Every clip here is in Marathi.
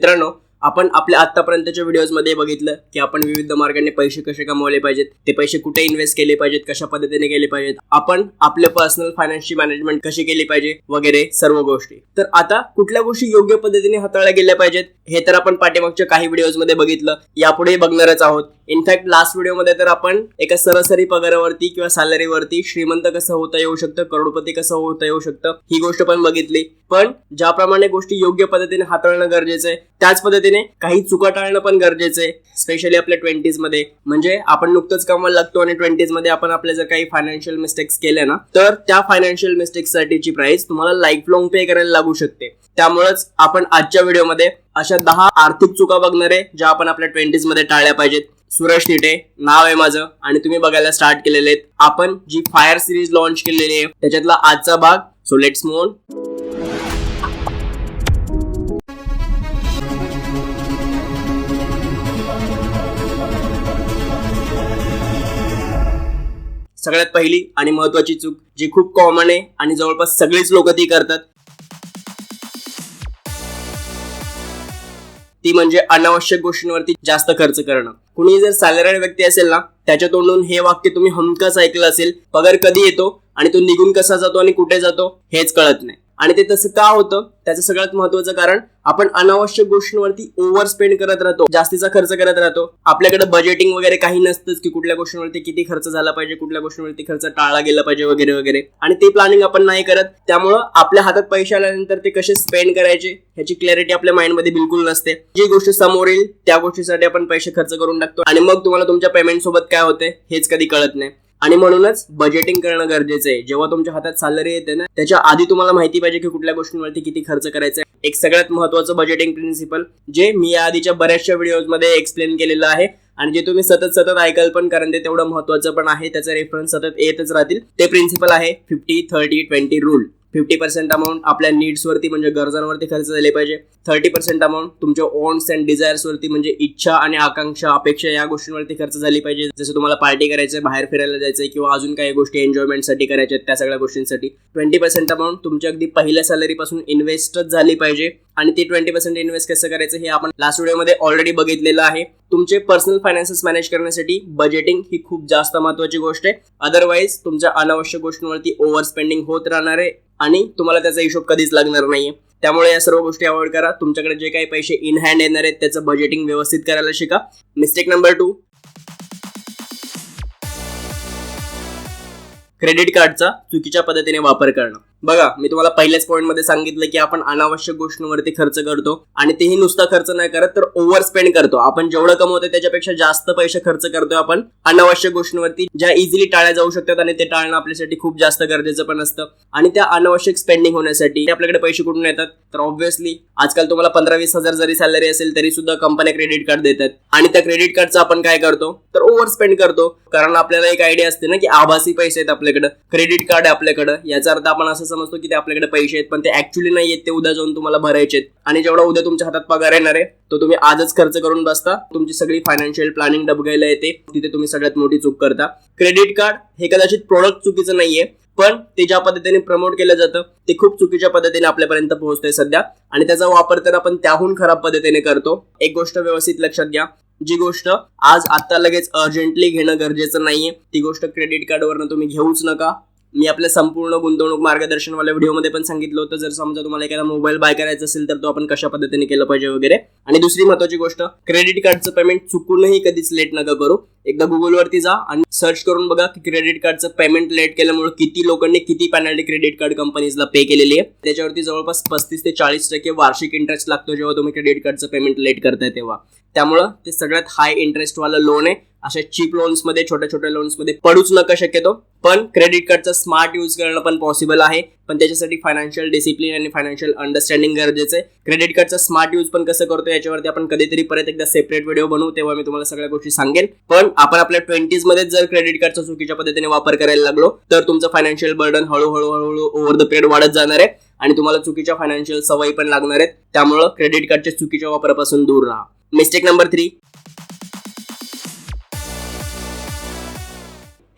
मित्रांनो, आपण आपल्या आतापर्यंतच्या व्हिडिओजमध्ये बघितलं की आपण विविध मार्गाने पैसे कसे कमवले पाहिजेत, ते पैसे कुठे इन्व्हेस्ट केले पाहिजेत, कशा पद्धतीने केले पाहिजेत, आपण आपले पर्सनल फायनान्सची मॅनेजमेंट कशी केली पाहिजे वगैरे सर्व गोष्टी. तर आता कुठल्या गोष्टी योग्य पद्धतीने हाताळल्या गेल्या पाहिजेत हे तर आपण पाठीमागच्या काही व्हिडिओजमध्ये बघितलं, यापुढे बघणारच आहोत. इनफॅक्ट लास्ट व्हिडिओमध्ये तर आपण एका सरासरी पगारावरती किंवा सॅलरीवरती श्रीमंत कसं होता येऊ शकतं, करोडपती कसं होता येऊ शकतं ही गोष्ट पण बघितली. पण ज्याप्रमाणे गोष्टी योग्य पद्धतीने हाताळणं गरजेचं आहे, त्याच पद्धतीने काही चुका टाळणं पण गरजेचं आहे, स्पेशली आपल्या 20s मध्ये. म्हणजे आपण नुकतंच कमवायला लागतो आणि 20s मध्ये आपण आपल्या जर काही फायनान्शियल मिस्टेक्स केल्या ना, तर त्या फायनान्शियल मिस्टेक्स साठीची प्राइस तुम्हाला लाईफ लॉंग पे करायला लागू शकते. त्यामुळेच आपण आजच्या व्हिडिओमध्ये अशा 10 आर्थिक चुका बघणार आहे ज्या आपण आपल्या 20s मध्ये टाळल्या पाहिजेत. सुरेश निटे नाव आहे माझं आणि तुम्ही बघायला स्टार्ट केलेले आहेत आपण जी फायर सिरीज लॉन्च केलेली आहे त्याच्यातला आजचा भाग. So let's move on. सगळ्यात पहिली आणि महत्वाची चूक जी खूप कॉमन आहे आणि जवळपास सगळीच लोक ती करतात, ती म्हणजे अनावश्यक गोष्टींवरती जास्त खर्च करणं. कुणी जर सॅलरीड व्यक्ती असेल ना, त्याच्या तोंडून हे वाक्य तुम्ही हमखास ऐकलं असेल, पगार कधी येतो आणि तो निघून कसा जातो आणि कुठे जातो हेच कळत नाही. आणि ते तसं का होतं त्याचं सगळ्यात महत्वाचं कारण आपण अनावश्यक गोष्टींवरती ओव्हर स्पेंड करत राहतो, जास्तीचा खर्च करत राहतो. आपल्याकडे बजेटिंग वगैरे काही नसतंच की कुठल्या गोष्टींवरती किती खर्च झाला पाहिजे, कुठल्या गोष्टींवरती खर्च टाळला गेला पाहिजे वगैरे वगैरे. आणि ते प्लॅनिंग आपण नाही करत, त्यामुळं आपल्या हातात पैसे आल्यानंतर ते कसे स्पेंड करायचे ह्याची क्लॅरिटी आपल्या माइंडमध्ये बिलकुल नसते. जी गोष्ट समोर येईल त्या गोष्टीसाठी आपण पैसे खर्च करून टाकतो आणि मग तुम्हाला तुमच्या पेमेंट सोबत काय होते हेच कधी कळत नाही. आणि म्हणूनच बजेटिंग करणं गरजेचं आहे. जेव्हा तुमच्या हातात सॅलरी येते ना, त्याच्या आधी तुम्हाला माहिती पाहिजे की कुठल्या गोष्टींवरती किती खर्च करायचा आहे. एक सगळ्यात महत्वाचं बजेटिंग प्रिन्सिपल जे मी या आधीच्या बऱ्याचशा व्हिडिओजमध्ये एक्सप्लेन केलेलं आहे आणि जे तुम्ही सतत ऐकाल पण, कारण ते तेवढं महत्वाचं पण आहे, त्याचा रेफरन्स सतत येतच राहतील. ते प्रिन्सिपल आहे 50-30-20 रूल. 50% अमाऊंट आपल्या नीड्सवरती म्हणजे गरजांवरती खर्च झाले पाहिजे. 30% अमाऊंट तुमच्या वॉन्ट्स अँड डिझायर्स वरती म्हणजे इच्छा आणि आकांक्षा अपेक्षा या गोष्टींवरती खर्च झाली पाहिजे. जसं तुम्हाला पार्टी करायचंय, बाहेर फिरायला जायचंय किंवा अजून काही गोष्टी एन्जॉयमेंटसाठी करायच्या त्या सगळ्या गोष्टींसाठी. 20% अमाऊंट तुमच्या अगदी पहिल्या सॅलरीपासून इन्व्हेस्टच झाली पाहिजे. आणि ते 20% इन्व्हेस्ट कसं करायचं हे आपण लास्ट व्हिडिओमध्ये ऑलरेडी बघितलेलं आहे. तुमचे पर्सनल फायनान्सेस मॅनेज करण्यासाठी बजेटिंग ही खूप जास्त महत्वाची गोष्ट आहे. अदरवाईज तुमच्या अनावश्यक गोष्टींवरती ओव्हर स्पेंडिंग होत राहणार आहे आणि तुम्हाला त्याचा हिशोब कधीच लागणार नाहीये. त्यामुळे या सर्व गोष्टी अवॉइड करा. तुमच्याकडे जे काही पैसे इन हँड येणार आहेत त्याचं बजेटिंग व्यवस्थित करायला शिका. मिस्टेक नंबर 2, क्रेडिट कार्डचा चुकीच्या पद्धतीने वापर करणं. बघा, मी तुम्हाला पहिल्याच पॉईंटमध्ये सांगितलं की आपण अनावश्यक गोष्टींवरती खर्च करतो आणि तेही नुसता खर्च नाही करत तर ओव्हर स्पेंड करतो. आपण जेवढं कमवतो त्याच्यापेक्षा जास्त पैसे खर्च करतोय आपण अनावश्यक गोष्टींवरती, ज्या इझिली टाळल्या जाऊ शकतात आणि ते टाळणं आपल्यासाठी खूप जास्त गरजेचं पण असतं. आणि त्या अनावश्यक स्पेंडिंग होण्यासाठी आपल्याकडे पैसे कुठून येतात, तर ऑब्व्हियसली आजकाल तुम्हाला 15-20 हजार जरी सॅलरी असेल तरी सुद्धा कंपन्या क्रेडिट कार्ड देतात. आणि त्या क्रेडिट कार्डचा आपण काय करतो तर ओव्हर स्पेंड करतो. कारण आपल्याला एक आयडिया असते ना की आभासी पैसे आहेत आपल्याकडे, क्रेडिट कार्ड आहे आपल्याकडे, याचा अर्थ आपण असं समजतो की ते आपल्याकडे पैसे आहेत, पण ते ऍक्च्युअली नाही आहेत, ते उद्या जाऊन तुम्हाला भरायचे आहेत. आणि जेवढा उद्या तुमच्या हातात पगार येणार आहे तो तुम्ही आजच खर्च करून बसता, तुमची सगळी फायनान्शियल प्लॅनिंग डबघायला येते. तिथे तुम्ही सगळ्यात मोठी चूक करता. क्रेडिट कार्ड हे कदाचित प्रोडक्ट चुकीचं नाहीये, पण ते ज्या पद्धतीने प्रमोट केलं जातं ते खूप चुकीच्या पद्धतीने आपल्यापर्यंत पोहोचतंय सध्या. आणि त्याचा वापर तर आपण त्याहून खराब पद्धतीने करतो. एक गोष्ट व्यवस्थित लक्षात घ्या, जी गोष्ट आज आता लगेच अर्जंटली घेणं गरजेचं नाहीये ती गोष्ट क्रेडिट कार्डवरनं तुम्ही घेऊच नका. मी आपल्या संपूर्ण गुंतवणूक मार्गदर्शनवाल्या व्हिडिओमध्ये पण सांगितलं होतं, जर समजा तुम्हाला एखादा मोबाईल बाय करायचा असेल तर तो आपण कशा पद्धतीने केलं पाहिजे वगैरे. आणि दुसरी महत्वाची गोष्ट, क्रेडिट कार्डचं पेमेंट चुकूनही कधीच लेट नका करू. एकदा गुगलवरती जा आणि सर्च करून बघा की क्रेडिट कार्डचं पेमेंट लेट केल्यामुळे किती लोकांनी किती पेनल्टी क्रेडिट कार्ड कंपनीजला पे केलेली आहे. त्याच्यावरती जवळपास 35 ते 40% वार्षिक इंटरेस्ट लागतो जेव्हा तुम्ही क्रेडिट कार्डचं पेमेंट लेट करताय तेव्हा. त्यामुळं ते सगळ्यात हाय इंटरेस्टवालं लोन आहे. अशा चीप लोन्समध्ये, छोट्या लोन्समध्ये पडूच नका शक्यतो. पण क्रेडिट कार्डचा स्मार्ट यूज करणं पण पॉसिबल आहे, पण त्याच्यासाठी फायनान्शियल डिसिप्लिन आणि फायनान्शियल अंडरस्टँडिंग गरजेचं आहे. क्रेडिट कार्डचा स्मार्ट यूज पण कसं करतो याच्यावरती आपण कधीतरी परत एकदा सेपरेट व्हिडिओ बनवू, तेव्हा मी तुम्हाला सगळ्या गोष्टी सांगेन. पण आपण आपल्या 20s मध्ये जर क्रेडिट कार्डचा चुकीच्या पद्धतीने वापर करायला लागलो तर तुमचं फायनान्शियल बर्डन हळूहळू ओव्हर द पिरियड वाढत जाणार आहे आणि तुम्हाला चुकीच्या फायनान्शियल सवयी पण लागणार आहेत. त्यामुळे क्रेडिट कार्डच्या चुकीच्या वापरापासून दूर राहा. मिस्टेक नंबर 3,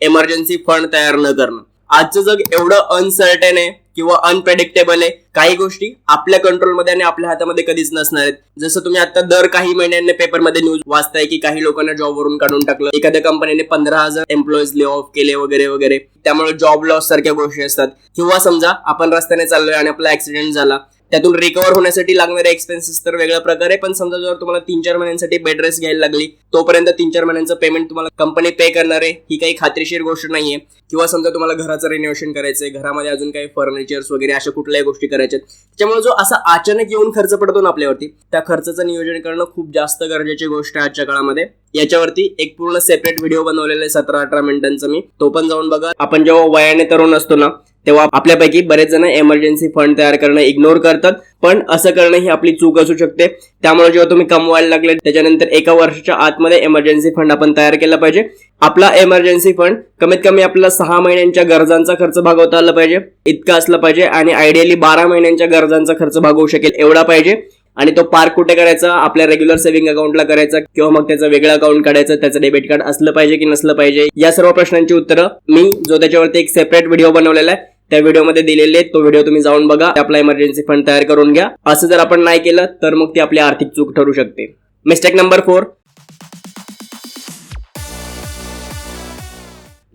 इमर्जन्सी फंड तयार न करणं. आजचं जग एवढं अनसर्टेन आहे किंवा अनप्रेडिक्टेबल आहे. काही गोष्टी आपल्या कंट्रोलमध्ये आणि आपल्या हातामध्ये कधीच नसणार आहेत. जसं तुम्ही आता दर काही महिन्यांनी पेपरमध्ये न्यूज वाचताय की काही लोकांना जॉबवरून काढून टाकलं, एखाद्या कंपनीने 15,000 एम्प्लॉईज ले ऑफ केले वगैरे वगैरे. त्यामुळे जॉब लॉस सारख्या गोष्टी असतात. किंवा समजा आपण रस्त्याने चाललोय आणि आपला ऍक्सिडेंट झाला, त्यातून रिकव्हर होण्यासाठी लागणारे एक्सपेन्सेस तर वेगळ्या प्रकारे, पण समजा जर तुम्हाला 3-4 महिन्यांसाठी बेड रेस्ट घ्यायला लागली, तोपर्यंत 3-4 महिन्यांचं पेमेंट तुम्हाला कंपनी पे करणार आहे ही काही खात्रीशीर गोष्ट नाहीये. किंवा समजा तुम्हाला घराचं रिनोव्हेशन करायचंय, घरामध्ये अजून काही फर्निचर्स वगैरे अशा कुठल्याही गोष्टी करायच्या, त्याच्यामुळे जो असा अचानक येऊन खर्च पडतो ना आपल्यावरती, त्या खर्चाचं नियोजन करणं खूप जास्त गरजेची गोष्ट आहे आजच्या काळामध्ये. याच्यावरती एक पूर्ण सेपरेट व्हिडिओ बनवलेला आहे 17-18 मिनिटांचा, मी तो पण जाऊन बघा. आपण जेव्हा वयाने तरुण असतो ना, तेव्हा आपल्यापैकी बरेच जण एमर्जन्सी फंड तयार करणं इग्नोर करतात, पण असं करणं ही आपली चूक असू शकते. त्यामुळे जेव्हा तुम्ही कमवायला लागले त्याच्यानंतर 1 वर्षाच्या आतमध्ये एमर्जन्सी फंड आपण तयार केला पाहिजे. आपला एमर्जन्सी फंड कमीत कमी आपल्याला 6 महिन्यांच्या गरजांचा खर्च भागवता आला पाहिजे इतका असला पाहिजे, आणि आयडियली 12 महिन्यांच्या गरजांचा खर्च भागवू शकेल एवढा पाहिजे. आणि तो पार्क कुठे करायचा, आपल्या रेग्युलर सेव्हिंग अकाउंटला करायचा किंवा मग त्याचं वेगळं अकाउंट काढायचं, त्याचं डेबिट कार्ड असलं पाहिजे की नसलं पाहिजे, या सर्व प्रश्नांची उत्तरं मी जो त्याच्यावरती एक सेपरेट व्हिडिओ बनवलेला आहे त्या व्हिडिओमध्ये दिलेले आहेत. तो व्हिडिओ तुम्ही जाऊन बघा, आपला इमर्जन्सी फंड तयार करून घ्या. असं जर आपण नाही केलं तर मग ती आपली आर्थिक चूक ठरू शकते. मिस्टेक नंबर 4,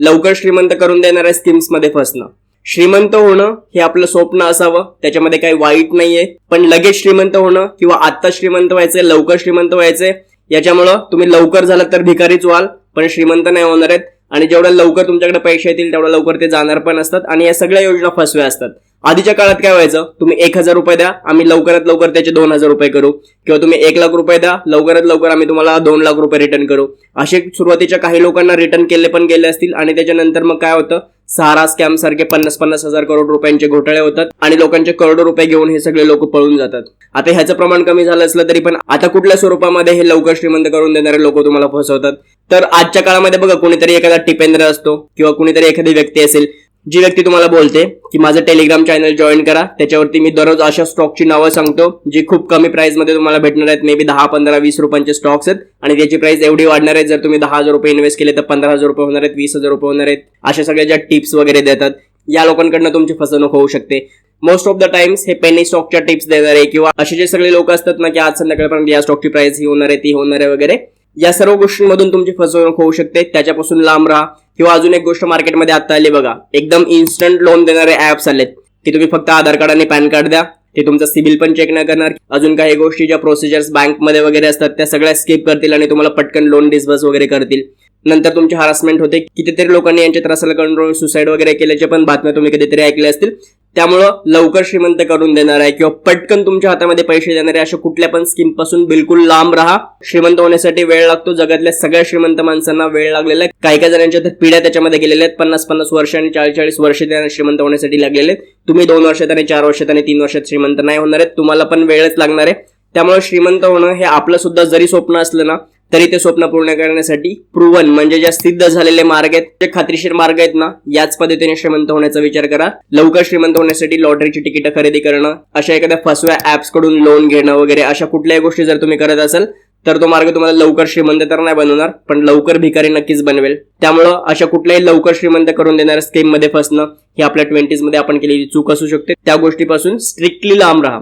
लवकर श्रीमंत करून देणाऱ्या स्कीम्स मध्ये फसणं. श्रीमंत होणं हे आपलं स्वप्न असावं, त्याच्यामध्ये काही वाईट नाहीये, पण लगेच श्रीमंत होणं किंवा आत्ता श्रीमंत व्हायचंय, लवकर श्रीमंत व्हायचंय, याच्यामुळं तुम्ही लवकर झालात तर भिकारीच व्हाल, पण श्रीमंत नाही होणार आहेत. आणि जेवढ्या लवकर तुमच्याकडे पैसे येतील तेवढ्या लवकर ते जाणार पण असतात, आणि या सगळ्या योजना फसव्या असतात. आधीच्या काळात काय व्हायचं, तुम्ही 1,000 रुपये द्या, आम्ही लवकरात लवकर त्याचे 2,000 रुपये करू, किंवा तुम्ही 1,00,000 रुपये द्या, लवकरात लवकर आम्ही तुम्हाला 2,00,000 रुपये रिटर्न करू. असे सुरुवातीच्या काही लोकांना रिटर्न केले पण गेले असतील, आणि त्याच्यानंतर मग काय होतं, सहारा स्कॅम सारखे 50,000 करोड रुपयांचे घोटाळे होतात आणि लोकांचे करोडो रुपये घेऊन हे सगळे लोक पळून जातात. आता ह्याचं प्रमाण कमी झालं असलं तरी पण आता कुठल्या स्वरूपामध्ये हे लवकर श्रीमंत करून देणारे लोक तुम्हाला फसवतात. तर आजच्या काळामध्ये बघा, कोणीतरी एखादा टिपेंद्र असतो किंवा कुणीतरी एखादी व्यक्ती असेल, जी व्यक्ती तुम्हाला बोलते की माझं टेलिग्राम चॅनल जॉईन करा, त्याच्यावरती मी दररोज अशा स्टॉकची नावं सांगतो जी खूप कमी प्राइस मध्ये तुम्हाला भेटणार आहेत. मे बी 10, 15, 20 रुपयांचे स्टॉक्स आहेत आणि त्याची प्राइस एवढी वाढणार आहे, जर तुम्ही 10,000 रुपये इन्व्हेस्ट केले तर 15,000 रुपये होणार आहेत, 20,000 रुपये होणार आहेत. अशा सगळ्या ज्या टिप्स वगैरे देतात, या लोकांकडनं तुमची फसवणूक होऊ शकते. मोस्ट ऑफ द टाइम्स हे पेनी स्टॉकच्या टिप्स देणार आहे, किंवा असे जे सगळे लोक असतात ना की आज संध्याकाळपर्यंत या स्टॉकची प्राइस ही होणार आहे, ती होणार आहे वगैरे, या सर्व गोष्टींमधून तुमची फसवणूक होऊ शकते. त्याच्यापासून लांब राहा. किंवा अजून एक गोष्ट मार्केटमध्ये आता आली बघा, एकदम इन्स्टंट लोन देणारे ऍप्स आलेत की तुम्ही फक्त आधार कार्ड आणि पॅन कार्ड द्या, ते तुमचा सिबिल पण चेक नाही करणार. अजून काही गोष्टी ज्या प्रोसिजर्स बँकमध्ये वगैरे असतात त्या सगळ्या स्किप करतील आणि तुम्हाला पटकन लोन डिस्बर्स वगैरे करतील. नंतर तुमची हरासमेंट होते. कितीतरी लोकांनी यांच्या त्रासाला कंट्रोल सुसाईड वगैरे केल्याच्या पण बातम्या तुम्ही कधीतरी ऐकल्या असतील. त्यामुळं लवकर श्रीमंत करून देणार आहे किंवा पटकन तुमच्या हातामध्ये पैसे देणारे अशा कुठल्या पण स्कीम पासून बिलकुल लांब राहा. श्रीमंत होण्यासाठी वेळ लागतो. जगातल्या सगळ्या श्रीमंत माणसांना वेळ लागलेला आहे. काही काही जणांच्या तर पिढ्या त्याच्यामध्ये गेलेल्या आहेत. 50-50 वर्ष आणि 40-40 वर्ष त्यांना श्रीमंत होण्यासाठी लागलेले आहेत. तुम्ही 2 वर्षात आणि 4 वर्षात आणि 3 वर्षात श्रीमंत नाही होणार आहेत. तुम्हाला पण वेळच लागणार आहे. त्यामुळे श्रीमंत होणं हे आपलं सुद्धा जरी स्वप्न असलं ना तरी ते स्वप्न पूर्ण करण्यासाठी प्रूव्हन म्हणजे ज्या सिद्ध झालेले मार्ग आहेत, जे खात्रीशीर मार्ग आहेत ना, याच पद्धतीने श्रीमंत होण्याचा विचार करा. लवकर श्रीमंत होण्यासाठी लॉटरीची तिकीट खरेदी करणं, अशा एखाद्या फसव्या ऍप्स कडून लोन घेणं वगैरे अशा कुठल्याही गोष्टी जर तुम्ही करत असाल तर तो मार्ग तुम्हाला लवकर श्रीमंत तर नाही बनवणार, पण लवकर भिकारी नक्कीच बनवेल. त्यामुळं अशा कुठल्याही लवकर श्रीमंत करून देणाऱ्या स्कीम मध्ये फसणं ही आपल्या 20s मध्ये आपण केलेली चूक असू शकते. त्या गोष्टीपासून स्ट्रिक्टली लांब राहा.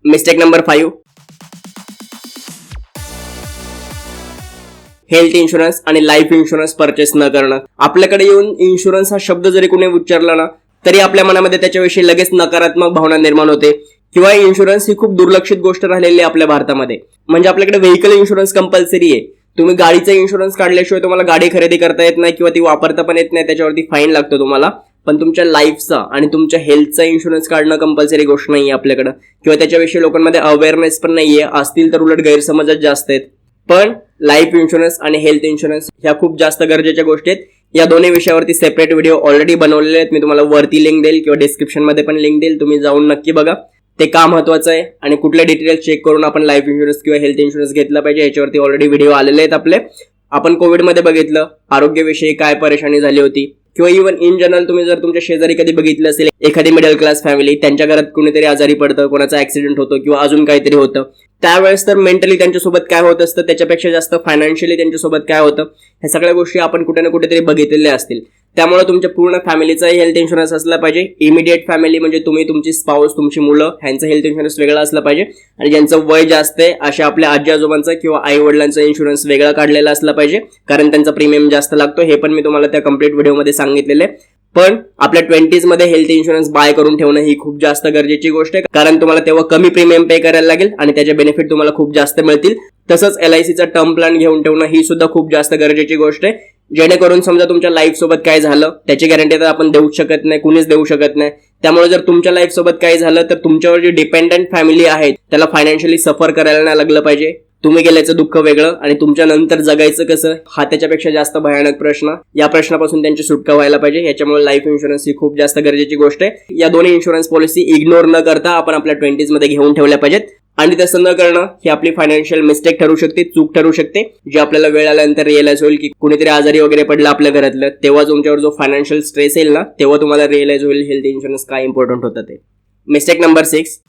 मिस्टेक नंबर 5, हेल्थ इन्शुरन्स आणि लाईफ इन्शुरन्स परचेस न करणं. आपल्याकडे येऊन इन्शुरन्स हा शब्द जरी कोणी उच्चारला ना तरी आपल्या मनामध्ये त्याच्याविषयी लगेच नकारात्मक भावना निर्माण होते. किंवा इन्शुरन्स ही खूप दुर्लक्षित गोष्ट राहिलेली आहे आपल्या भारतामध्ये. म्हणजे आपल्याकडे व्हेकल इन्शुरन्स कंपल्सरी आहे. तुम्ही गाडीचा इन्शुरन्स काढल्याशिवाय तुम्हाला गाडी खरेदी करता येत नाही किंवा ती वापरता पण येत नाही, त्याच्यावरती फाईन लागतो तुम्हाला. पण तुमच्या लाईफचा आणि तुमच्या हेल्थचा इन्शुरन्स काढणं कंपल्सरी गोष्ट नाहीये आपल्याकडे, किंवा त्याच्याविषयी लोकांमध्ये अवेअरनेस पण नाहीये. असतील तर उलट गैरसमजच जास्त आहेत. पण लाईफ इन्शुरन्स आणि हेल्थ इन्शुरन्स ह्या खूप जास्त गरजेच्या गोष्टी आहेत. या दोन्ही विषयावरती सेपरेट व्हिडिओ ऑलरेडी बनवलेले आहेत. मी तुम्हाला वरती लिंक देईल किंवा डिस्क्रिप्शन मध्ये पण लिंक देईल. तुम्ही जाऊन नक्की बघा. ते का महत्वाचं आहे आणि कुठल्या डिटेल्स चेक करून आपण लाईफ इन्शुरन्स किंवा हेल्थ इन्शुरन्स घेतला पाहिजे याच्यावरती ऑलरेडी व्हिडिओ आलेले आहेत आपले. आपण कोविडमध्ये बघितलं आरोग्याविषयी काय परेशानी झाली होती, किंवा इव्हन इन जनरल तुम्ही जर तुमच्या शेजारी कधी बघितलं असेल एखादी मिडल क्लास फॅमिली, त्यांच्या घरात कुणीतरी आजारी पडतं, कोणाचा ऍक्सिडेंट होतो किंवा अजून काहीतरी होतं, त्यावेळेस तर मेंटली त्यांच्यासोबत काय होत असतं त्याच्यापेक्षा जास्त फायनान्शियली त्यांच्यासोबत काय होतं ह्या सगळ्या गोष्टी आपण कुठे ना कुठेतरी बघितलेल्या असतील. त्यामुळे तुमच्या पूर्ण फॅमिलीचा हेल्थ इन्शुरन्स असला पाहिजे. इमिडिएट फॅमिली म्हणजे तुम्ही, तुमची स्पाऊस, तुमची मुलं, ह्यांचं हेल्थ इन्शुरन्स वेगळा असला पाहिजे. आणि ज्यांचं वय जास्त आहे अशा आपल्या आजी आजोबांचा किंवा आई वडिलांचा इन्शुरन्स वेगळा काढलेला असला पाहिजे, कारण त्यांचा प्रीमियम जास्त लागतो. हे पण मी तुम्हाला त्या कंप्लीट व्हिडिओमध्ये सांगितलेलं आहे. पण आपल्या 20s मध्ये हेल्थ इन्शुरन्स बाय करून ठेवणं ही खूप जास्त गरजेची गोष्ट आहे, कारण तुम्हाला तेव्हा कमी प्रीमियम पे करायला लागेल आणि त्याचे बेनिफिट तुम्हाला खूप जास्त मिळतील. तसंच LICचा टर्म प्लॅन घेऊन ठेवणं ही सुद्धा खूप जास्त गरजेची गोष्ट आहे, जेणेकरून समजा तुमच्या लाईफ सोबत काय झालं त्याची गॅरंटी तर आपण देऊ शकत नाही, कुणीच देऊ शकत नाही. त्यामुळे जर तुमच्या लाईफ सोबत काय झालं तर तुमच्यावर जी डिपेंडंट फॅमिली आहे त्याला फायनान्शियली सफर करायला नाही लागलं पाहिजे. तुम्ही गेल्याचं दुःख वेगळं आणि तुमच्या नंतर जगायचं कसं हा त्याच्यापेक्षा जास्त भयानक प्रश्न. या प्रश्नापासून त्यांची सुटका व्हायला पाहिजे. याच्यामुळे लाईफ इन्शुरन्स ही खूप जास्त गरजेची गोष्ट आहे. या दोन्ही इन्शुरन्स पॉलिसी इग्नोर न करता आपण आपल्या 20s मध्ये घेऊन ठेवल्या पाहिजेत. आणि तसं न करणं ही आपली फायनान्शियल मिस्टेक ठरू शकते, चूक ठरू शकते, जी आपल्याला वेळ आल्यानंतर रिअलाइज होईल की कुणीतरी आजारी वगैरे पडलं आपल्या घरातलं, तेव्हा तुमच्यावर जो फायनान्शियल स्ट्रेस येईल ना तेव्हा तुम्हाला रिअलाइज होईल हेल्थ इन्शुरन्स काय इम्पॉर्टंट होतं ते. मिस्टेक नंबर 6,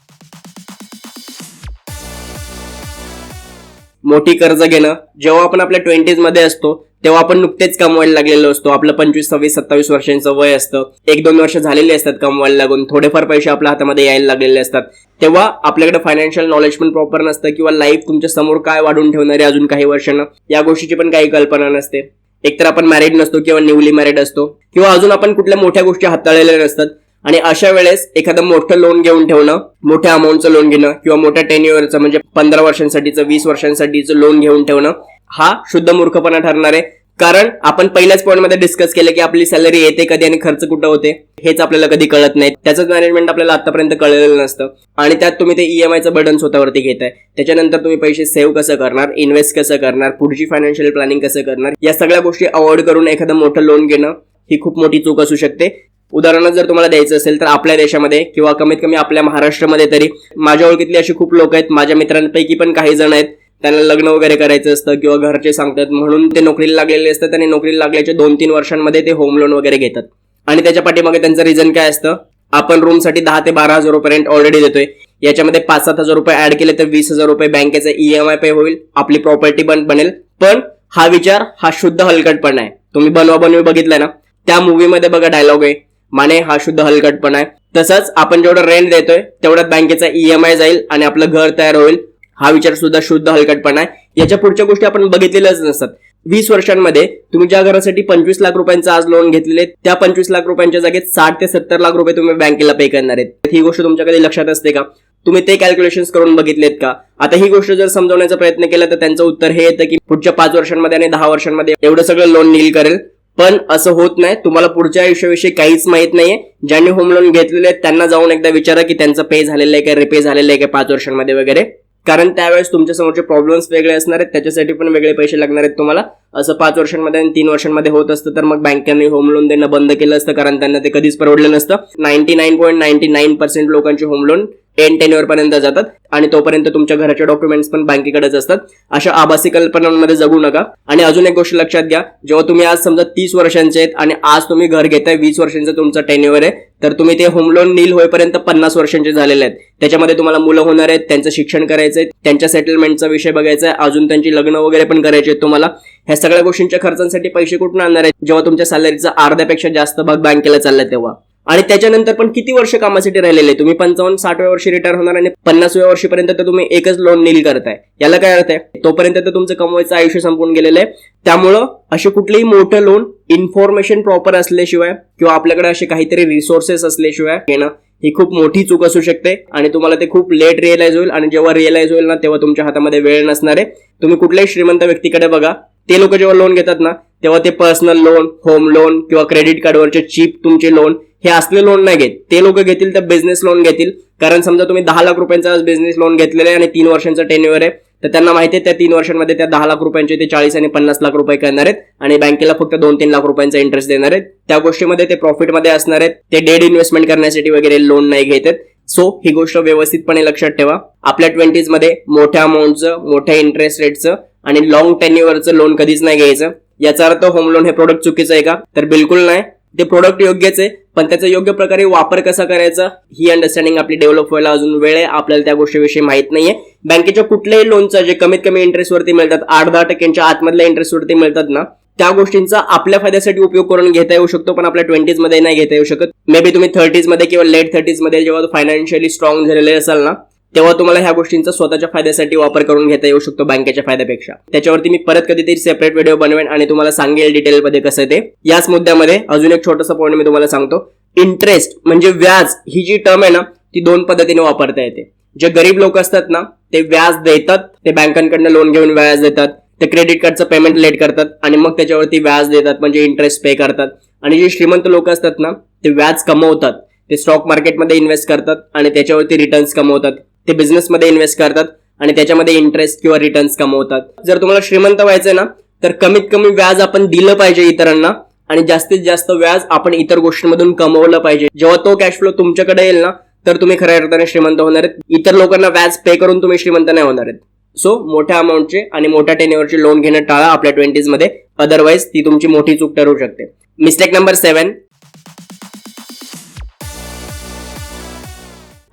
मोठी कर्ज घेणं. जेव्हा आपण आपल्या 20s मध्ये असतो तेव्हा आपण नुकतेच कमवायला लागलेलो असतो. आपलं 25, 26, 27 वर्षांचं वय असतं. 1-2 वर्ष झालेली असतात कमवायला लागून, थोडेफार पैसे आपल्या हातामध्ये यायला लागलेले असतात. तेव्हा आपल्याकडे फायनान्शियल नॉलेज पण प्रॉपर नसतं किंवा लाईफ तुमच्या समोर काय वाढून ठेवणार आहे अजून काही वर्षांना या गोष्टीची पण काही कल्पना नसते. एकतर आपण मॅरिड नसतो किंवा न्यूली मॅरिड असतो किंवा अजून आपण कुठल्या मोठ्या गोष्टी हाताळलेल्या नसतात. आणि अशा वेळेस एखादं मोठं लोन घेऊन ठेवणं, मोठ्या अमाऊंटचं लोन घेणं किंवा मोठ्या टेन्युअरचं म्हणजे 15 वर्षांसाठीचं, 20 वर्षांसाठीचं लोन घेऊन ठेवणं हा शुद्ध मूर्खपणा ठरणार आहे. कारण आपण पहिल्याच पॉईंटमध्ये डिस्कस केलं की आपली सॅलरी येते कधी आणि खर्च कुठं होते हेच आपल्याला कधी कळत नाही. त्याचंच मॅनेजमेंट आपल्याला आतापर्यंत कळलेलं नसतं आणि त्यात तुम्ही ते EMIचं बर्डन स्वतःवरती घेताय. त्याच्यानंतर तुम्ही पैसे सेव्ह कसं करणार, इन्व्हेस्ट कसं करणार, पुढची फायनान्शियल प्लॅनिंग कसं करणार, या सगळ्या गोष्टी अवॉइड करून एखादं मोठं लोन घेणं ही खूप मोठी चूक असू शकते. उदाहरण जर तुम्हाला द्यायचं असेल तर आपल्या देशामध्ये किंवा कमीत कमी आपल्या महाराष्ट्रामध्ये तरी माझ्या ओळखीतली अशी खूप लोक आहेत, माझ्या मित्रांपैकी पण काही जण आहेत, त्यांना लग्न वगैरे करायचं असतं किंवा घरचे सांगतात म्हणून ते नोकरीला लागलेले असतात आणि नोकरीला लागल्याच्या 2-3 वर्षांमध्ये ते होम लोन वगैरे घेतात. आणि त्याच्या पाठीमागे त्यांचं रिझन काय असतं, आपण रूमसाठी 10,000 ते 12,000 रुपये रेंट ऑलरेडी देतोय, याच्यामध्ये 5-7 हजार रुपये ऍड केले तर 20,000 रुपये बँकेचा EMI पे होईल, आपली प्रॉपर्टी पण बनेल. पण हा विचार हा शुद्ध हलकटपणा आहे. तुम्ही बनवा बघितलाय ना, त्या मूवीमध्ये बघा डायलॉग आहे, माने हा शुद्ध हलकटपणा आहे. तसंच आपण जेवढं रेंट देतोय तेवढ्यात बँकेचा EMI जाईल आणि आपलं घर तयार होईल, हा विचार सुद्धा शुद्ध हलकटपणा आहे. याच्या पुढच्या गोष्टी आपण बघितलेल्याच नसतात. 20 वर्षांमध्ये तुम्ही ज्या घरासाठी 25 लाख रुपयांचं आज लोन घेतलेले, त्या 25 लाख रुपयांच्या जागेत 60 ते 70 लाख रुपये तुम्ही बँकेला पे करणार आहेत. ही गोष्ट तुमच्या कधी लक्षात असते का? तुम्ही ते कॅल्क्युलेशन्स करून बघितलेत का? आता ही गोष्ट जर समजवण्याचा प्रयत्न केला तर त्यांचं उत्तर हे येतं की पुढच्या 5 वर्षांमध्ये आणि 10 वर्षांमध्ये एवढं सगळं लोन नील करेल. पण असं होत नाही. तुम्हाला पुढच्या आयुष्याविषयी काहीच माहित नाहीये. ज्यांनी होम लोन घेतलेले आहेत त्यांना जाऊन एकदा विचारा की त्यांचं पे झालेलं आहे का, रिपे झालेलं आहे का 5 वर्षांमध्ये वगैरे, कारण त्यावेळेस तुमच्या समोरचे प्रॉब्लेम्स वेगळे असणार आहेत, त्याच्यासाठी पण वेगळे पैसे लागणार आहेत तुम्हाला. असं 5 वर्षांमध्ये आणि 3 वर्षांमध्ये होत असतं तर मग बँकेने होम लोन देणं बंद केलं असतं, कारण त्यांना ते कधीच परवडलं नसतं. 99.99% लोकांचे होम लोन 10 टेन्युअर पर्यंत जातात आणि तोपर्यंत तुमच्या घराचे डॉक्युमेंट्स पण बँकेकडेच असतात. अशा आभासी कल्पनांमध्ये जगू नका. आणि अजून एक गोष्ट लक्षात घ्या, जेव्हा तुम्ही आज समजा 30 वर्षांचे आहेत आणि आज तुम्ही घर घेताय, 20 वर्षांचं तुमचं टेन्युअर आहे, तर तुम्ही ते होम लोन नील होईपर्यंत 50 वर्षांचे झालेले आहेत. त्याच्यामध्ये तुम्हाला मुलं होणार आहेत, त्यांचं शिक्षण करायचंय, त्यांच्या सेटलमेंटचा विषय बघायचा आहे, अजून त्यांची लग्न वगैरे पण करायचे आहेत तुम्हाला. ह्या सगळ्या गोष्टींच्या खर्चांसाठी पैसे कुठून आणणार आहेत जेव्हा तुमच्या सॅलरीचा अर्ध्यापेक्षा जास्त भाग बँकेला चाललाय तेव्हा? आणि त्याच्यानंतर पण किती वर्ष कामासाठी राहिलेले? तुम्ही 55-60व्या वर्षी रिटायर होणार आणि 50व्या वर्षीपर्यंत तर तुम्ही एकच लोन नील करताय. याला काय अर्थ आहे? तोपर्यंत तर तुमचं कमवायचं आयुष्य संपून गेलेलं आहे. त्यामुळं असे कुठलेही मोठं लोन इन्फॉर्मेशन प्रॉपर असल्याशिवाय किंवा आपल्याकडे असे काहीतरी रिसोर्सेस असल्याशिवाय घेणं ही खूप मोठी चूक असू शकते आणि तुम्हाला ते खूप लेट रिअलाइज होईल. आणि जेव्हा रिअलाइज होईल ना तेव्हा तुमच्या हातामध्ये वेळ नसणार आहे. तुम्ही कुठल्याही श्रीमंत व्यक्तीकडे बघा, ते लोक जेव्हा लोन घेतात ना तेव्हा ते पर्सनल लोन, होम लोन किंवा क्रेडिट कार्डवरचे चीप तुमचे लोन हे असले लोन नाही घेत. ते लोक घेतील तर बिझनेस लोन घेतील. कारण समजा तुम्ही 10 लाख रुपयांचा बिझनेस लोन घेतलेला आहे आणि 3 वर्षांचा टेन्युअर आहे, तर त्यांना माहिती आहे त्या 3 वर्षांमध्ये त्या 10 लाख रुपयांचे ते 40 आणि 50 लाख रुपये करणार आहेत आणि बँकेला फक्त 2-3 लाख रुपयांचा इंटरेस्ट देणार आहेत. त्या गोष्टीमध्ये ते प्रॉफिटमध्ये असणार आहेत. ते डेड इन्व्हेस्टमेंट करण्यासाठी वगैरे लोन नाही घेत आहेत. सो ही गोष्ट व्यवस्थितपणे लक्षात ठेवा. आपल्या 20s मध्ये मोठ्या अमाऊंटचं, मोठ्या इंटरेस्ट रेटचं आणि लॉंग टेन्युअरचं लोन कधीच नाही घ्यायचं. याचा अर्थ होम लोन हे प्रोडक्ट चुकीचं आहे का? तर बिलकुल नाही. ते प्रोडक्ट योग्यच आहे, पण त्याचा योग्य प्रकारे वापर कसा करायचा ही अंडरस्टँडिंग आपली डेव्हलप व्हायला अजून वेळ आहे. आपल्याला त्या गोष्टीविषयी माहित नाहीये. बँकेच्या कुठल्याही लोनचं जे कमीत कमी इंटरेस्ट वरती मिळतात, 8-10% आतमधल्या इंटरेस्ट वरती मिळतात ना, त्या गोष्टींचा आपल्या फायद्यासाठी उपयोग करून घेता येऊ शकतो, पण आपल्या 20s मध्ये नाही घेता येऊ शकत. मे बी तुम्ही 30s मध्ये किंवा लेट 30s मध्ये जेव्हा फायनान्शियली स्ट्रॉंग झालेले असाल ना, तेव्हा तुम्हाला ह्या गोष्टींचा स्वतःच्या फायद्यासाठी वापर करून घेता येऊ शकतो बँकेच्या फायद्यापेक्षा. त्याच्यावरती मी परत कधीतरी सेपरेट व्हिडिओ बनवेन आणि तुम्हाला सांगेल डिटेलमध्ये कसं ते. याच मुद्द्यामध्ये अजून एक छोटासा पॉईंट मी तुम्हाला सांगतो. इंटरेस्ट म्हणजे व्याज ही जी टर्म आहे ना, ती दोन पद्धतीने वापरता येते. जे गरीब लोक असतात ना, ते व्याज देतात, ते बँकांकडनं लोन घेऊन व्याज देतात, ते क्रेडिट कार्डचं पेमेंट लेट करतात आणि मग त्याच्यावरती व्याज देतात, म्हणजे इंटरेस्ट पे करतात. आणि जे श्रीमंत लोक असतात ना, ते व्याज कमवतात, ते स्टॉक मार्केटमध्ये इन्व्हेस्ट करतात आणि त्याच्यावरती रिटर्न्स कमवतात. ते बिझनेसमध्ये इन्व्हेस्ट करतात आणि त्याच्यामध्ये इंटरेस्ट किंवा रिटर्न्स कमवतात. जर तुम्हाला श्रीमंत व्हायचंय ना, तर कमीत कमी व्याज आपण दिलं पाहिजे इतरांना आणि जास्तीत जास्त व्याज आपण इतर गोष्टींमधून कमवलं पाहिजे. जेव्हा तो कॅश फ्लो तुमच्याकडे येईल ना, तर तुम्ही खऱ्या अर्थाने श्रीमंत होणार आहेत. इतर लोकांना व्याज पे करून तुम्ही श्रीमंत नाही होणार आहेत. सो मोठ्या अमाऊंटचे आणि मोठ्या टेन्युअरचे लोन घेणं टाळा आपल्या 20s मध्ये, अदरवाईज ती तुमची मोठी चूक ठरू शकते. मिस्टेक नंबर 7,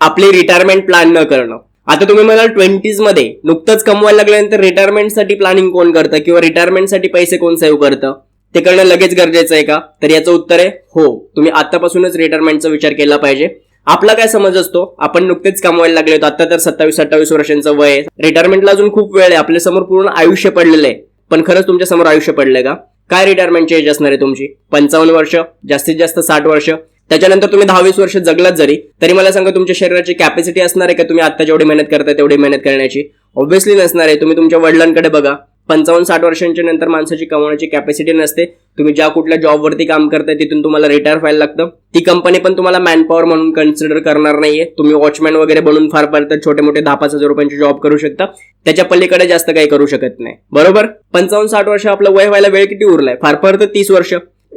आपली रिटायरमेंट प्लॅन न करणं. आता तुम्ही म्हणाल 20s मध्ये नुकतंच कमवायला लागल्यानंतर रिटायरमेंटसाठी प्लॅनिंग कोण करतं किंवा रिटायरमेंटसाठी पैसे कोण सेव्ह करतं, ते करणं लगेच गरजेचं आहे का? तर याचं उत्तर आहे हो. तुम्ही आतापासूनच रिटायरमेंटचा विचार केला पाहिजे. आपला काय समज असतो, आपण नुकतेच कमवायला लागले होतो, आता तर 27-28 वर्षांचं वय आहे, रिटायरमेंटला अजून खूप वेळ आहे, आपल्या समोर पूर्ण आयुष्य पडलेलं आहे. पण खरंच तुमच्या समोर आयुष्य पडलंय का? काय रिटायरमेंटची एज असणार आहे तुमची? 55 वर्ष, जास्तीत जास्त 60 वर्ष. त्याच्यानंतर तुम्ही 10-20 वर्ष जगलात जरी, तरी मला सांगा तुमच्या शरीराची कॅपॅसिटी असणार आहे का तुम्ही आता जेवढी मेहनत करताय तेवढी मेहनत करण्याची? ऑब्व्हियसली नसणार आहे. तुम्ही तुमच्या वडिलांकडे बघा, 55-60 वर्षांच्या नंतर माणसाची कमवण्याची कॅपॅसिटी नसते. तुम्ही ज्या कुठल्या जॉबवरती काम करताय तिथून तुम्हाला रिटायर व्हायला लागतं. ती कंपनी पण तुम्हाला मॅनपॉवर म्हणून कन्सिडर करणार नाहीये. तुम्ही वॉचमॅन वगैरे बनून फार फार तर छोटे मोठे 10-5 हजार रुपयांची जॉब करू शकता, त्याच्या पलीकडे जास्त काही करू शकत नाही. बरोबर? 55-60 वर्ष आपलं वय व्हायला वेळ किती उरलाय? फार फार तर 30 वर्ष.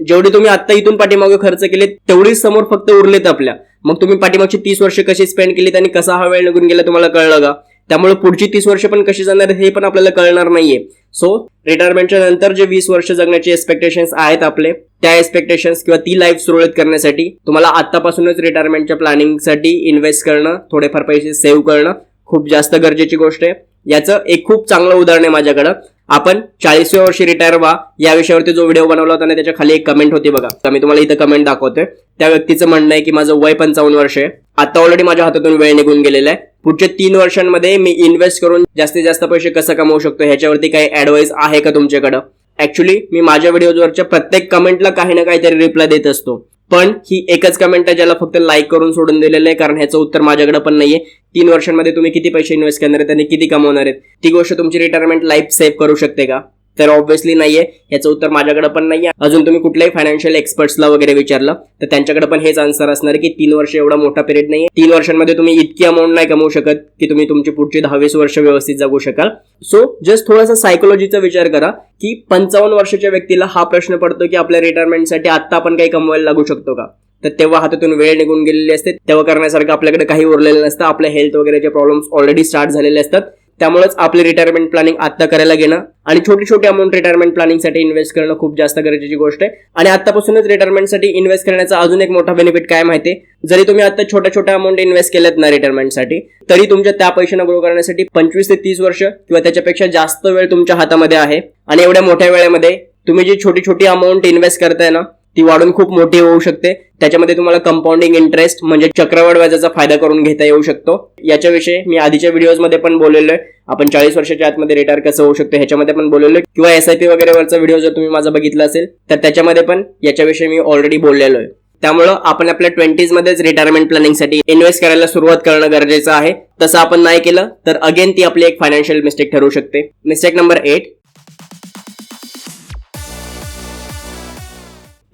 जेवढी तुम्ही आता इथून पाठीमागे खर्च केले तेवढीच समोर फक्त उरलेत आपल्या. मग तुम्ही पाठीमागची 30 वर्ष कशी स्पेंड केलीत आणि कसा हा वेळ निघून गेला तुम्हाला कळलं का? त्यामुळे पुढची 30 वर्ष पण कशी जाणार हे पण आपल्याला कळणार नाहीये. सो रिटायरमेंटच्या नंतर जे 20 वर्ष जगण्याचे एक्सपेक्टेशन्स आहेत आपले, त्या एक्सपेक्टेशन्स किंवा ती लाईफ सुरळीत करण्यासाठी तुम्हाला आतापासूनच रिटायरमेंटच्या प्लॅनिंगसाठी इन्व्हेस्ट करणं, थोडेफार पैसे सेव्ह करणं खूप जास्त गरजेची गोष्ट आहे. याचं एक खूप चांगलं उदाहरण आहे माझ्याकडं. आपण 40व्या वर्षी रिटायर व्हा या विषयावरती जो व्हिडिओ बनवला होता ना, त्याच्या खाली एक कमेंट होती बघा. मी तुम्हाला इथं कमेंट दाखवतोय. त्या व्यक्तीचं म्हणणं आहे की माझं वय 55 वर्ष आहे, आता ऑलरेडी माझ्या हातातून वेळ निघून गेलेला आहे, पुढच्या 3 वर्षांमध्ये मी इन्व्हेस्ट करून जास्तीत जास्त पैसे कसं कमवू शकतो, ह्याच्यावरती काही ऍडवाइस आहे का तुमच्याकडं? ऍक्च्युली मी माझ्या व्हिडिओवरच्या प्रत्येक कमेंटला काही ना काहीतरी रिप्लाय देत असतो, पण ही एकच कमेंट आहे ज्याला फक्त लाईक करून सोडून दिलेलं आहे, कारण ह्याचं उत्तर माझ्याकडे पण नाहीये. 3 वर्षांमध्ये तुम्ही किती पैसे इन्व्हेस्ट करणार आहेत आणि किती कमवणार आहेत, ती गोष्ट तुमची रिटायरमेंट लाईफ सेव्ह करू शकते का? तर ऑब्व्हियसली नाहीये. याचं उत्तर माझ्याकडे पण नाहीये. अजून तुम्ही कुठल्याही फायनान्शियल एक्सपर्ट्सला वगैरे विचारलं तर त्यांच्याकडे पण हेच आन्सर असणार की 3 वर्ष एवढा मोठा पिरियड नाहीये. 3 वर्षांमध्ये तुम्ही इतकी अमाऊंट नाही कमवू शकत की तुम्ही तुमची पुढची 10-20 वर्ष व्यवस्थित जगू शकाल. सो जस्ट थोडासा सायकोलॉजीचा विचार करा की 55 वर्षाच्या व्यक्तीला हा प्रश्न पडतो की आपल्या रिटायरमेंटसाठी आता आपण काही कमवायला लागू शकतो का? तर तेव्हा हातातून वेळ निघून गेलेली असते, तेव्हा करण्यासारखं आपल्याकडे काही उरलेलं नसतं. आपल्या हेल्थ वगैरेचे प्रॉब्लेम्स ऑलरेडी स्टार्ट झालेले असतात. त्यामुळेच आपले रिटायरमेंट प्लॅनिंग आता करायला घेणं आणि छोटी छोटी अमाऊंट रिटायरमेंट प्लॅनिंगसाठी इन्व्हेस्ट करणं खूप जास्त गरजेची गोष्ट आहे. आणि आतापासूनच रिटायरमेंटसाठी इन्व्हेस्ट करण्याचा अजून एक मोठा बेनिफिट काय माहिती आहे? जरी तुम्ही आता छोट्या छोट्या अमाऊंट इन्व्हेस्ट केल्यात ना रिटायरमेंटसाठी, तरी तुमच्या त्या पैशांना ग्रो करण्यासाठी 25 ते 30 वर्ष किंवा त्याच्यापेक्षा जास्त वेळ तुमच्या हातामध्ये आहे. आणि एवढ्या मोठ्या वेळेमध्ये तुम्ही जी छोटी छोटी अमाऊंट इन्व्हेस्ट करताय ना, ती वाढून खूप मोठी होऊ शकते. त्याच्यामध्ये तुम्हाला कंपाऊंडिंग इंटरेस्ट म्हणजे चक्रवाढ व्याजाचा फायदा करून घेता येऊ शकतो. याच्याविषयी मी आधीच्या व्हिडिओजमध्ये पण बोललेलो आहे. आपण 40 वर्षाच्या आतमध्ये रिटायर कसं होऊ शकतो ह्याच्यामध्ये पण बोललेलो आहे, किंवा SIP वगैरे वरचा व्हिडिओ जर तुम्ही माझा बघितला असेल तर त्याच्यामध्ये पण याच्याविषयी मी ऑलरेडी बोललेलो आहे. त्यामुळं आपण आपल्या 20s मध्येच रिटायरमेंट प्लॅनिंगसाठी इन्व्हेस्ट करायला सुरुवात करणं गरजेचं आहे. तसं आपण नाही केलं तर अगेन ती आपली एक फायनान्शियल मिस्टेक ठरू शकते. मिस्टेक नंबर 8,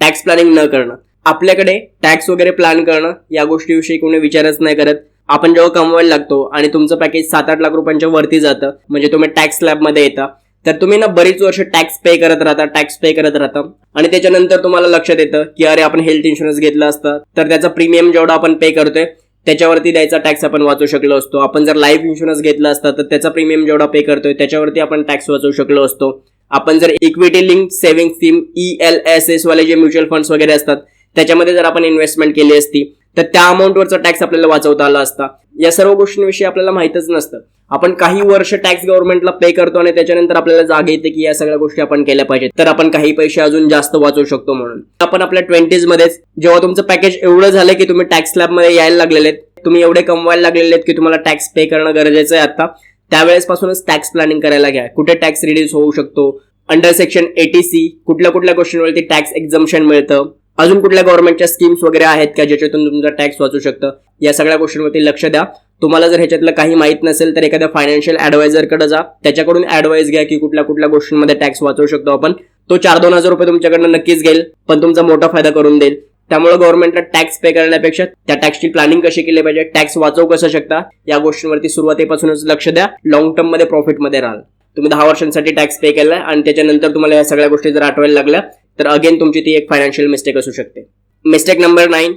टॅक्स प्लॅनिंग न करणं. आपल्याकडे टॅक्स वगैरे प्लॅन करणं या गोष्टीविषयी कोणी विचारच नाही करत. आपण जेव्हा कमवायला लागतो आणि तुमचं पॅकेज 7-8 लाख रुपयांच्या वरती जातं, म्हणजे तुम्ही टॅक्स स्लॅबमध्ये येता, तर तुम्ही ना बरीच वर्ष टॅक्स पे करत राहता आणि त्याच्यानंतर तुम्हाला लक्षात येतं की अरे आपण हेल्थ इन्शुरन्स घेतला असता तर त्याचा प्रीमियम जेवढा आपण पे करतोय त्याच्यावरती द्यायचा टॅक्स आपण वाचू शकलो असतो. आपण जर लाईफ इन्शुरन्स घेतला असता तर त्याचा प्रीमियम जेवढा पे करतोय त्याच्यावरती आपण टॅक्स वाचवू शकलो असतो. आपण जर equity link saving scheme ELSS वाले जे म्युच्युअल फंड्स वगैरे असतात त्याच्यामध्ये जर आपण इन्व्हेस्टमेंट केली असती तर त्या अमाऊंटवरचा टॅक्स आपल्याला वाचवता आला असता. या सर्व गोष्टींविषयी आपल्याला माहितच नसतं. आपण काही वर्ष टॅक्स गव्हर्नमेंटला पे करतो आणि त्याच्यानंतर आपल्याला जाग येते की या सगळ्या गोष्टी आपण केल्या पाहिजेत, तर आपण काही पैसे अजून जास्त वाचवू शकतो. म्हणून आपण आपल्या 20s मध्येच जेव्हा तुमचं पॅकेज एवढं झालं की तुम्ही टॅक्स स्लॅबमध्ये यायला लागलेले आहेत, तुम्ही एवढे कमवायला लागलेले आहेत की तुम्हाला टॅक्स पे करणं गरजेचं आहे आता, त्यावेळेस पासूनच टॅक्स प्लॅनिंग करायला घ्या. कुठे टॅक्स रिड्यूस होऊ शकतो, अंडर सेक्शन 80C कुठल्या कुठल्या गोष्टींवरती टॅक्स एक्झम्पशन मिळतं, अजून कुठल्या गव्हर्नमेंटच्या स्कीम्स वगैरे आहेत का ज्याच्यातून तुमचा टॅक्स वाचू शकतं, या सगळ्या गोष्टींवरती लक्ष द्या. तुम्हाला जर ह्याच्यातलं काही माहित नसेल तर एखाद्या फायनान्शियल ऍडवायझरकडे जा, त्याच्याकडून ऍडवाइस घ्या की कुठल्या कुठल्या गोष्टींमध्ये टॅक्स वाचवू शकतो आपण. तो 4-2 हजार रुपये तुमच्याकडनं नक्कीच घेईल, पण तुमचा मोठा फायदा करून देईल. त्यामुळे गव्हर्नमेंटला टॅक्स पे करण्यापेक्षा त्या टॅक्सची प्लॅनिंग कशी केली पाहिजे, टॅक्स वाचवू कसं शकता, या गोष्टींवरती सुरुवातीपासूनच लक्ष द्या. लॉंग टर्म मध्ये प्रॉफिटमध्ये राहाल. तुम्ही 10 वर्षांसाठी टॅक्स पे केलाय आणि त्याच्यानंतर तुम्हाला या सगळ्या गोष्टी जर आठवायला लागल्या तर अगेन तुमची ती एक फायनान्शियल मिस्टेक असू शकते. मिस्टेक नंबर 9,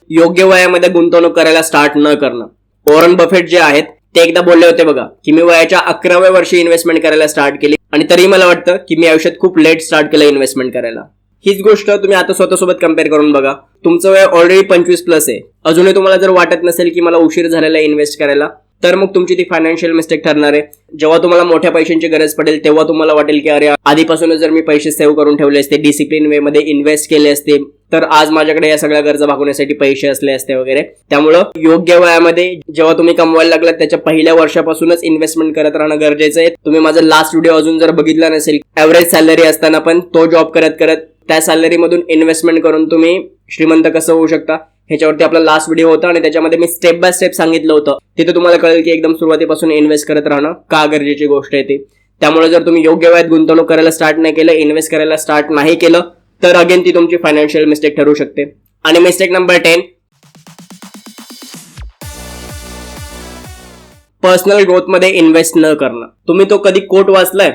योग्य वयामध्ये गुंतवणूक करायला स्टार्ट न करणं. वॉरन बफेट जे आहेत ते एकदा बोलले होते बघा की मी वयाच्या 11व्या वर्षी इन्व्हेस्टमेंट करायला स्टार्ट केली आणि तरी मला वाटतं की मी आयुष्यात खूप लेट स्टार्ट केलं इन्व्हेस्टमेंट करायला. हीच गोष्ट तुम्ही आता स्वतःसोबत कम्पेअर करून बघा. तुमचं वय ऑलरेडी 25+ आहे, अजूनही तुम्हाला जर वाटत नसेल की मला उशीर झालेला इन्व्हेस्ट करायला, तर मग तुमची ती फायनान्शियल मिस्टेक ठरणार आहे. जेव्हा तुम्हाला मोठ्या पैशांची गरज पडेल तेव्हा तुम्हाला वाटेल की अरे आधीपासूनच जर मी पैसे सेव्ह करून ठेवले असते, डिसिप्लिन वे मध्ये इन्व्हेस्ट केले असते, तर आज माझ्याकडे या सगळ्या गरजा भागवण्यासाठी पैसे असले असते वगैरे. त्यामुळं योग्य वयामध्ये जेव्हा तुम्ही कमवायला लागलात त्याच्या पहिल्या वर्षापासूनच इन्व्हेस्टमेंट करत राहणं गरजेचं आहे. तुम्ही माझा लास्ट व्हिडिओ अजून जर बघितला नसेल, ऍव्हरेज सॅलरी असताना पण तो जॉब करत करत त्या सॅलरीमधून इन्व्हेस्टमेंट करून तुम्ही श्रीमंत कसं होऊ शकता ह्याच्यावरती आपला लास्ट व्हिडिओ होता आणि त्याच्यामध्ये मी स्टेप बाय स्टेप सांगितलं होतं. तिथे तुम्हाला कळेल की एकदम सुरुवातीपासून इन्व्हेस्ट करत राहणं का गरजेची गोष्ट आहे ती. त्यामुळे जर तुम्ही योग्य वयात गुंतवणूक करायला स्टार्ट नाही केलं, इन्व्हेस्ट करायला स्टार्ट नाही केलं, तर अगेन ती तुमची फायनान्शियल मिस्टेक ठरू शकते. आणि मिस्टेक नंबर 10, पर्सनल ग्रोथ मध्ये इन्व्हेस्ट न करणं. तुम्ही तो कधी कोट वाचलाय,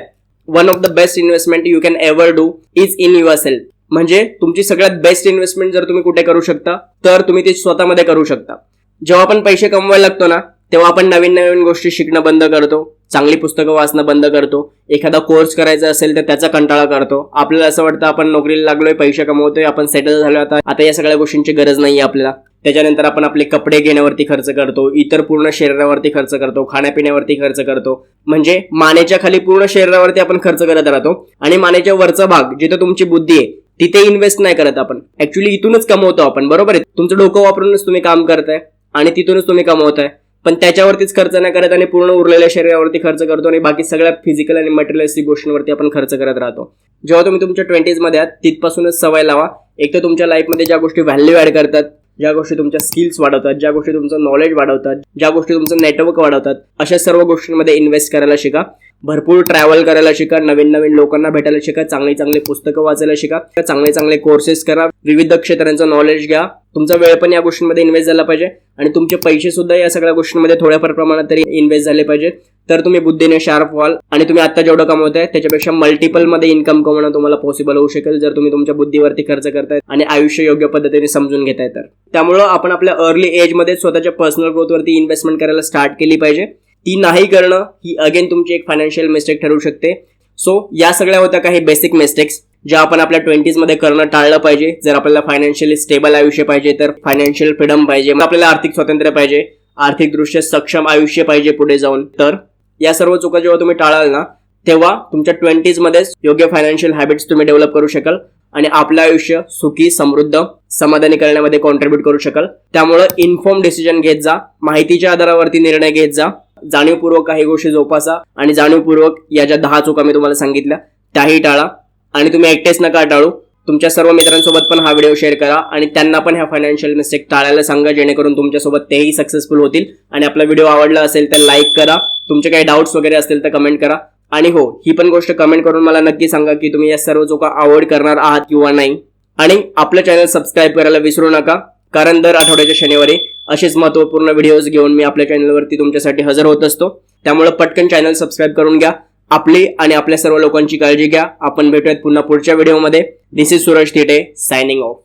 one of the best investment you can ever do is in yourself. म्हणजे तुमची सगळ्यात बेस्ट इन्व्हेस्टमेंट जर तुम्ही कुठे करू शकता तर तुम्ही ती स्वतःमध्ये करू शकता. जेव्हा आपण पैसे कमवायला लागतो ना तेव्हा आपण नवीन नवीन गोष्टी शिकणं बंद करतो, चांगली पुस्तकं वाचणं बंद करतो, एखादा कोर्स करायचा असेल तर त्याचा कंटाळा करतो. आपल्याला असं वाटतं आपण नोकरीला लागलोय, पैसे कमवतोय, आपण सेटल झालो, आता या सगळ्या गोष्टींची गरज नाहीये आपल्याला. त्याच्यानंतर आपण आपले कपडे घेण्यावरती खर्च करतो, इतर पूर्ण शरीरावरती खर्च करतो, खाण्यापिण्यावरती खर्च करतो. म्हणजे मानेच्या खाली पूर्ण शरीरावरती आपण खर्च करत राहतो आणि मानेच्या वरचा भाग जिथे तुमची बुद्धी आहे तिथे इन्व्हेस्ट नाही करत आपण. ऍक्च्युली इथूनच कमवतो आपण, बरोबर आहे. तुमचं डोकं वापरूनच तुम्ही काम करताय आणि तिथूनच तुम्ही कमवताय, पण त्याच्यावरतीच खर्च नाही करत आणि पूर्ण उरलेल्या शरीरावरती खर्च करतो आणि बाकी सगळ्या फिजिकल आणि मटेरियलिस्टिक गोष्टींवरती आपण खर्च करत राहतो. जेव्हा तुम्ही तुमच्या 20s मध्ये आहात तिथपासूनच सवय लावा. एक तर तुमच्या लाईफमध्ये ज्या गोष्टी व्हॅल्यू ऍड करतात, ज्या गोष्टी तुमच्या स्किल्स वाढवतात, ज्या गोष्टी तुमचं नॉलेज वाढवतात, ज्या गोष्टी तुमचं नेटवर्क वाढवतात, अशा सर्व गोष्टींमध्ये इन्व्हेस्ट करायला शिका. भरपूर ट्रॅव्हल करायला शिका, नवीन नवीन लोकांना भेटायला शिका, चांगली चांगली पुस्तकं वाचायला शिका, चांगले चांगले कोर्सेस करा, विविध क्षेत्रांचं नॉलेज घ्या. तुमचा वेळ पण या गोष्टींमध्ये इन्व्हेस्ट झाला पाहिजे आणि तुमचे पैसे सुद्धा या सगळ्या गोष्टींमध्ये थोड्याफार प्रमाणात तरी इन्व्हेस्ट झाले पाहिजे. तर तुम्ही बुद्धीने शार्प व्हाल आणि तुम्ही आता जेवढं कमवताय त्याच्यापेक्षा मल्टिपल मध्ये इन्कम कमवणं तुम्हाला पॉसिबल होऊ शकेल जर तुम्ही तुमच्या बुद्धीवरती खर्च करताय आणि आयुष्य योग्य पद्धतीने समजून घेताय. तर त्यामुळं आपण आपल्या अर्ली एज मध्ये स्वतःच्या पर्सनल ग्रोथवरती इन्व्हेस्टमेंट करायला स्टार्ट केली पाहिजे. ती नाही करणं ही अगेन तुमची एक फायनान्शियल मिस्टेक ठरू शकते. सो या सगळ्या होत्या काही बेसिक मिस्टेक्स ज्या आपण आपल्या 20s मध्ये करणं टाळलं पाहिजे. जर आपल्याला फायनान्शियली स्टेबल आयुष्य पाहिजे, तर फायनान्शियल फ्रीडम पाहिजे, आपल्याला आर्थिक स्वातंत्र्य पाहिजे, आर्थिकदृष्ट्या सक्षम आयुष्य पाहिजे पुढे जाऊन, तर या सर्व चुका जेव्हा तुम्ही टाळाल ना तेव्हा तुमच्या 20s मध्येच योग्य फायनान्शियल हॅबिट्स तुम्ही डेव्हलप करू शकाल आणि आपलं आयुष्य सुखी, समृद्ध, समाधानी करण्यामध्ये कॉन्ट्रीब्यूट करू शकाल. त्यामुळे इन्फॉर्म डिसिजन घेत जा, माहितीच्या आधारावरती निर्णय घेत जा, जाणीवपूर्वक काही गोष्टी जोपासा आणि जाणीवपूर्वक या ज्या 10 चुका मी तुम्हाला सांगितल्या त्याही टाळा. आणि तुम्ही एकटेच नका टाळू, तुमच्या सर्व मित्रांसोबत पण हा व्हिडिओ शेअर करा आणि त्यांना पण ह्या फायनान्शियल मिस्टेक टाळायला सांगा, जेणेकरून तुमच्यासोबत तेही सक्सेसफुल होतील. आणि आपला व्हिडिओ आवडला असेल तर लाईक करा, तुमचे काही डाऊट्स वगैरे असतील तर कमेंट करा. आणि हो, ही पण गोष्ट कमेंट करून मला नक्की सांगा की तुम्ही या सर्व चुका अवॉइड करणार आहात किंवा नाही. आणि आपलं चॅनल सबस्क्राईब करायला विसरू नका, कारण दर आठवड्याच्या शनिवारी असेच महत्त्वपूर्ण व्हिडिओज घेऊन मी आपल्या चॅनलवरती तुमच्यासाठी हजर होत असतो. त्यामुळे पटकन चॅनल सबस्क्राईब करून घ्या. आपली आणि आपल्या सर्व लोकांची काळजी घ्या. आपण भेटूयात पुन्हा पुढच्या व्हिडिओमध्ये. This is Suraj Thite signing of.